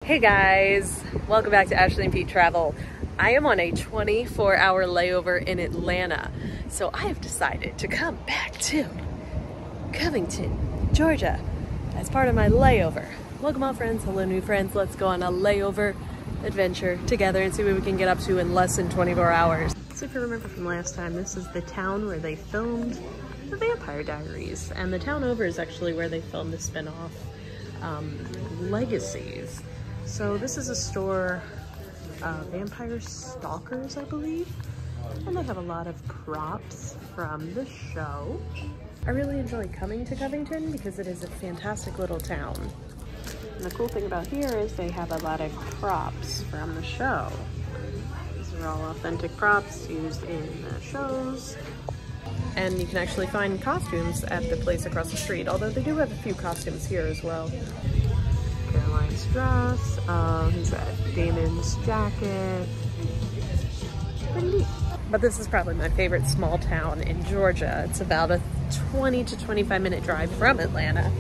Hey guys, welcome back to Ashley and Pete Travel. I am on a 24-hour layover in Atlanta, so I have decided to come back to Covington, Georgia as part of my layover. Welcome all friends, hello new friends, let's go on a layover adventure together and see what we can get up to in less than 24 hours. So if you remember from last time, this is the town where they filmed the Vampire Diaries, and the town over is actually where they filmed the spin-off Legacies. So this is a store, Vampire Stalkers, I believe, and they have a lot of props from the show. I really enjoy coming to Covington because it is a fantastic little town. And the cool thing about here is they have a lot of props from the show. These are all authentic props used in the shows. And you can actually find costumes at the place across the street, although they do have a few costumes here as well. Caroline's dress, who's that? Damon's jacket. Pretty neat. But this is probably my favorite small town in Georgia. It's about a 20 to 25 minute drive from Atlanta,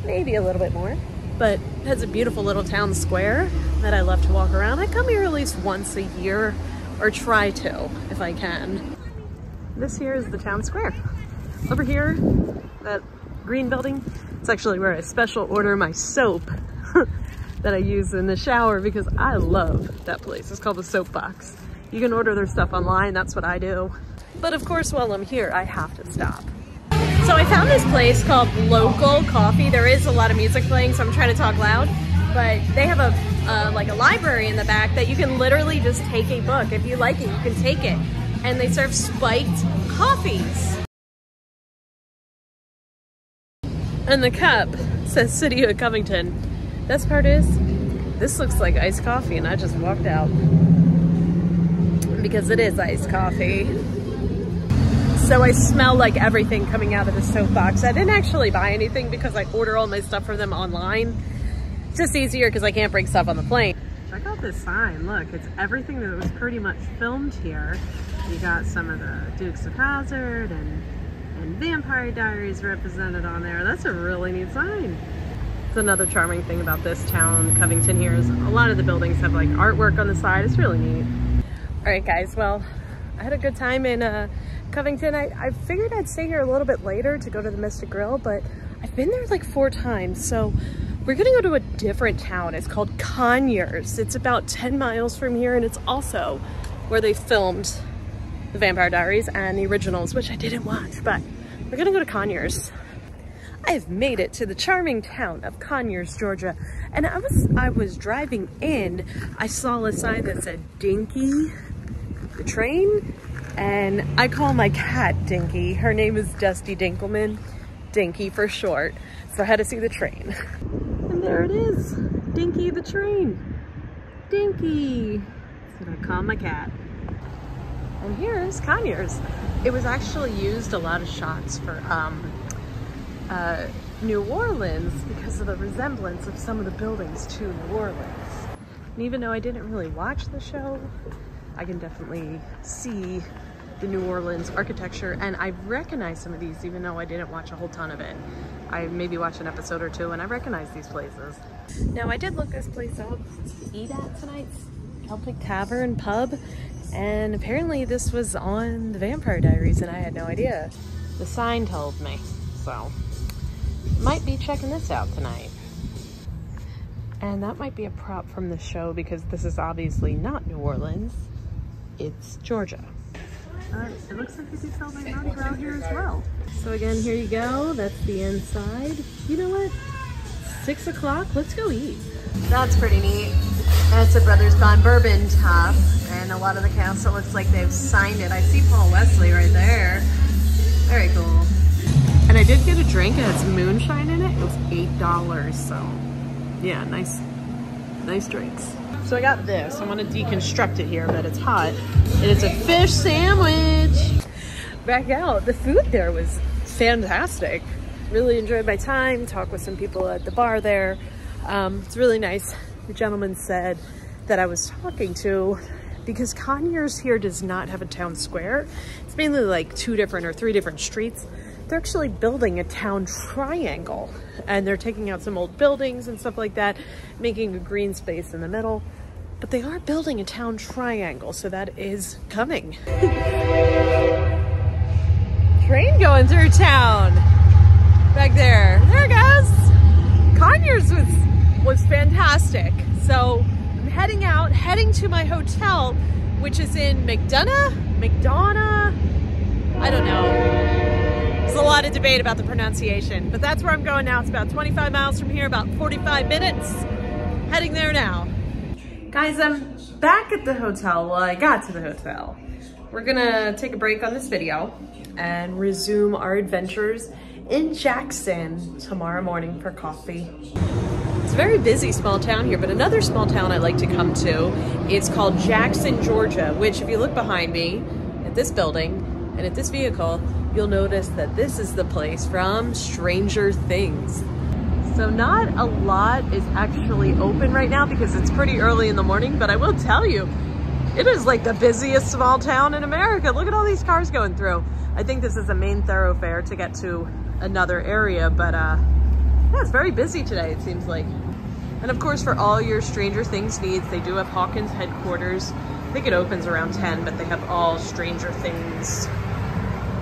maybe a little bit more. But it has a beautiful little town square that I love to walk around. I come here at least once a year, or try to, if I can. This here is the town square. Over here, that green building, it's actually where I special order my soap that I use in the shower because I love that place. It's called the Soap Box. You can order their stuff online, that's what I do. But of course, while I'm here, I have to stop. So I found this place called Local Coffee. There is a lot of music playing, so I'm trying to talk loud, but they have like a library in the back that you can literally just take a book. If you like it, you can take it. And they serve spiked coffees. And the cup says City of Covington. Best part is, this looks like iced coffee and I just walked out. Because it is iced coffee. So I smell like everything coming out of the soapbox. I didn't actually buy anything because I order all my stuff from them online. It's just easier because I can't bring stuff on the plane. Check out this sign, look, it's everything that was pretty much filmed here. You got some of the Dukes of Hazzard and Vampire Diaries represented on there. That's a really neat sign. It's another charming thing about this town, Covington here, is a lot of the buildings have like artwork on the side. It's really neat. All right guys, well, I had a good time in Covington. I figured I'd stay here a little bit later to go to the Mystic Grill, but I've been there like 4 times. So we're gonna go to a different town. It's called Conors. It's about 10 miles from here, and it's also where they filmed the Vampire Diaries and the originals, which I didn't watch, but we're gonna go to Conors. I've made it to the charming town of Conors, Georgia, and I was driving in, I saw a sign that said Dinky, the train, and I call my cat Dinky. Her name is Dusty Dinkelman, Dinky for short, so I had to see the train. And there it is, Dinky the train. Dinky, that's what I call my cat. And here's Conors. It was actually used a lot of shots for New Orleans because of the resemblance of some of the buildings to New Orleans. And even though I didn't really watch the show, I can definitely see the New Orleans architecture, and I recognize some of these even though I didn't watch a whole ton of it. I maybe watched an episode or 2 and I recognize these places. Now I did look this place up to eat at tonight, Celtic Tavern Pub. And apparently this was on the Vampire Diaries and I had no idea. The sign told me, so might be checking this out tonight. And that might be a prop from the show because this is obviously not New Orleans, it's Georgia. It looks like they do celebrate Mardi Gras here as well. So again, here you go, that's the inside. You know what, 6 o'clock, let's go eat. That's pretty neat. And it's a Brothers Gone Bourbon top. And a lot of the cast, it looks like they've signed it. I see Paul Wesley right there. Very cool. And I did get a drink, it has moonshine in it. It was $8, so yeah, nice drinks. So I got this. I want to deconstruct it here, but it's hot. And it's a fish sandwich. Back out. The food there was fantastic. Really enjoyed my time. Talked with some people at the bar there. It's really nice. The gentleman said that I was talking to, because Conors here does not have a town square. It's mainly like 2 different or 3 different streets. they're actually building a town triangle, and they're taking out some old buildings and stuff like that, making a green space in the middle. But they are building a town triangle, so that is coming. Train going through town. Back there. There it goes. Conors was fantastic. So I'm heading to my hotel, which is in McDonough? I don't know. There's a lot of debate about the pronunciation, but that's where I'm going now. It's about 25 miles from here, about 45 minutes. Heading there now. Guys, I'm back at the hotel. Well, I got to the hotel. We're gonna take a break on this video and resume our adventures in Jackson tomorrow morning for coffee. It's a very busy small town here, but another small town I like to come to is called Jackson, Georgia, which if you look behind me at this building and at this vehicle, you'll notice that this is the place from Stranger Things. So not a lot is actually open right now because it's pretty early in the morning, but I will tell you, it is like the busiest small town in America. Look at all these cars going through. I think this is a main thoroughfare to get to another area, but yeah, it's very busy today, it seems like. And of course, for all your Stranger Things needs, they do have Hawkins headquarters. I think it opens around 10, but they have all Stranger Things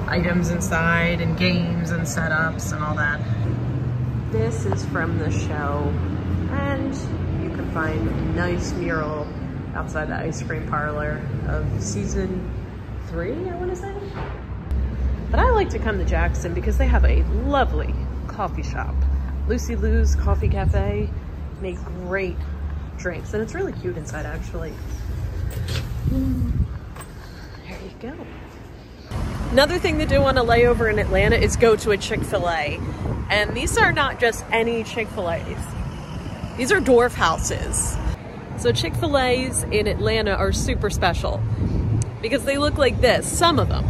items inside and games and setups and all that. This is from the show, and you can find a nice mural outside the ice cream parlor of season 3, I want to say. But I like to come to Jackson because they have a lovely coffee shop. Lucy Lou's Coffee Cafe make great drinks, and it's really cute inside actually. There you go. Another thing to do on a layover in Atlanta is go to a Chick-fil-A. And these are not just any Chick-fil-A's. These are Dwarf houses. So Chick-fil-A's in Atlanta are super special because they look like this, some of them.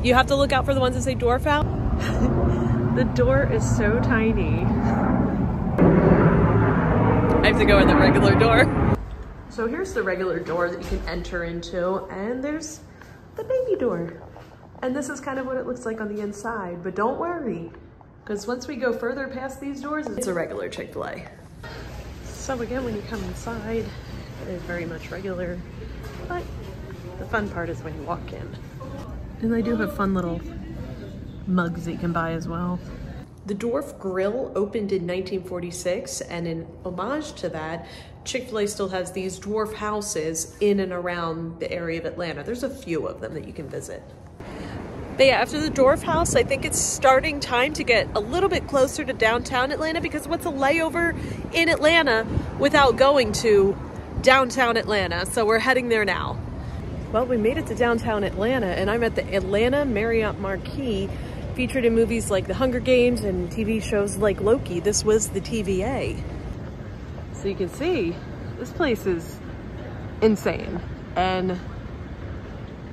You have to look out for the ones that say Dwarf out. The door is so tiny. I have to go in the regular door. So here's the regular door that you can enter into, and there's the baby door. And this is kind of what it looks like on the inside, but don't worry, because once we go further past these doors, it's a regular Chick-fil-A. So again, when you come inside, it is very much regular, but the fun part is when you walk in. And they do have fun little mugs that you can buy as well. The Dwarf Grill opened in 1946, and in homage to that, Chick-fil-A still has these dwarf houses in and around the area of Atlanta. There's a few of them that you can visit. But yeah, after the Dwarf House, I think it's starting time to get a little bit closer to downtown Atlanta, because what's a layover in Atlanta without going to downtown Atlanta? So we're heading there now. Well, we made it to downtown Atlanta, and I'm at the Atlanta Marriott Marquis, featured in movies like The Hunger Games and TV shows like Loki. This was the TVA. So you can see, this place is insane. And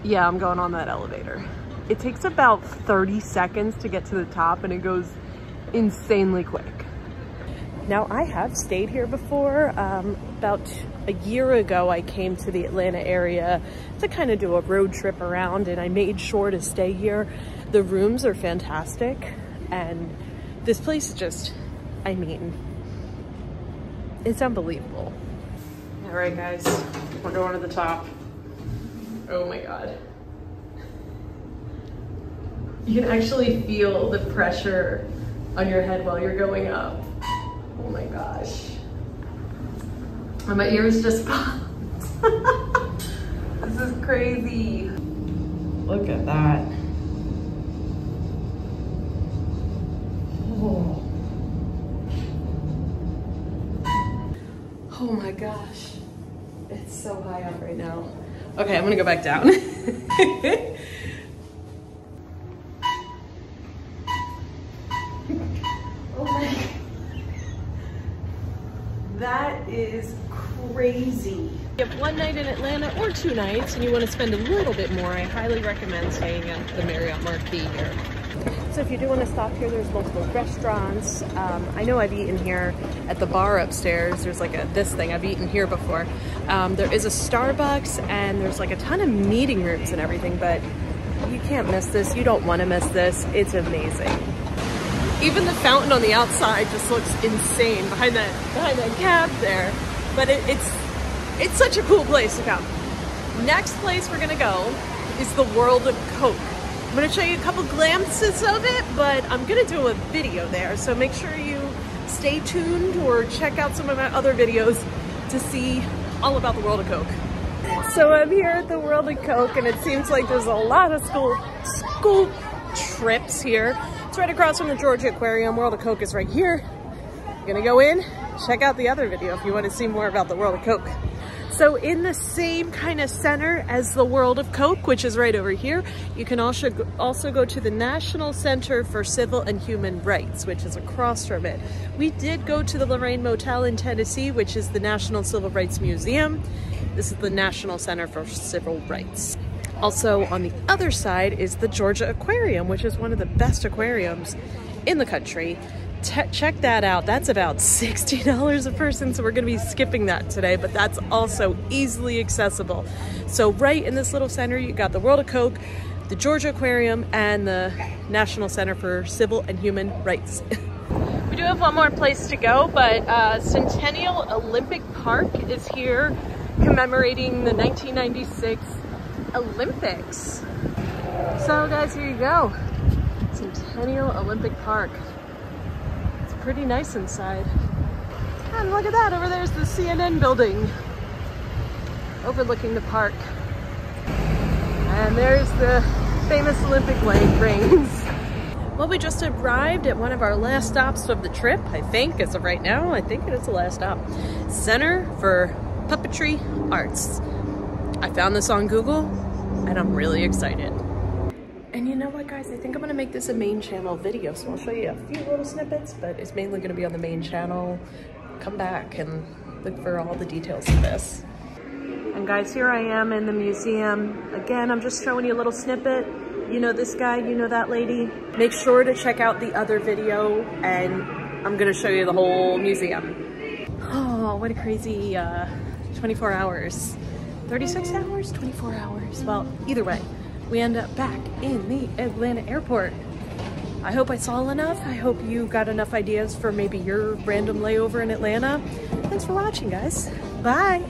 yeah, I'm going on that elevator. It takes about 30 seconds to get to the top, and it goes insanely quick. Now, I have stayed here before. About a year ago, I came to the Atlanta area to kind of do a road trip around, and I made sure to stay here. The rooms are fantastic, and this place just, I mean, it's unbelievable. All right, guys, we're going to the top. Oh my God. You can actually feel the pressure on your head while you're going up. Oh my gosh. And my ears just popped. This is crazy. Look at that. Oh. Oh my gosh. It's so high up right now. Okay, I'm gonna go back down. That is crazy. You have one night in Atlanta or 2 nights and you want to spend a little bit more, I highly recommend staying at the Marriott Marquis here. So if you do want to stop here, there's multiple restaurants. I know I've eaten here at the bar upstairs. There's like this thing, I've eaten here before. There is a Starbucks, and there's like a ton of meeting rooms and everything, but You can't miss this. You don't want to miss this. It's amazing. Even the fountain on the outside just looks insane behind that cab there. But it's such a cool place to come. Next place we're gonna go is the World of Coke. I'm gonna show you a couple glimpses of it, but I'm gonna do a video there. So make sure you stay tuned or check out some of my other videos to see all about the World of Coke. So I'm here at the World of Coke, and it seems like there's a lot of school trips here. It's right across from the Georgia Aquarium. World of Coke is right here. You're gonna go in, check out the other video if you want to see more about the World of Coke. So in the same kind of center as the World of Coke, which is right over here, you can also go to the National Center for Civil and Human Rights, which is across from it. We did go to the Lorraine Motel in Tennessee, which is the National Civil Rights Museum. This is the National Center for Civil Rights. Also on the other side is the Georgia Aquarium, which is one of the best aquariums in the country. Check that out. That's about $60 a person, so we're gonna be skipping that today, but that's also easily accessible. So right in this little center, you got the World of Coke, the Georgia Aquarium, and the National Center for Civil and Human Rights. We do have one more place to go, but Centennial Olympic Park is here commemorating the 1996 Olympics. So guys, here you go. Centennial Olympic Park. Pretty nice inside. And look at that, over there's the CNN building overlooking the park. And there's the famous Olympic rings. Well, we just arrived at one of our last stops of the trip, I think, as of right now. I think it is the last stop. Center for Puppetry Arts. I found this on Google and I'm really excited. And you know what, guys? I think I'm gonna make this a main channel video, so I'll show you a few little snippets, but it's mainly gonna be on the main channel. Come back and look for all the details of this. And guys, here I am in the museum. Again, I'm just showing you a little snippet. You know this guy, you know that lady. Make sure to check out the other video, and I'm gonna show you the whole museum. Oh, what a crazy 24 hours. 36 hours, 24 hours. Well, either way. We end up back in the Atlanta airport. I hope I saw enough. I hope you got enough ideas for maybe your random layover in Atlanta. Thanks for watching, guys. Bye.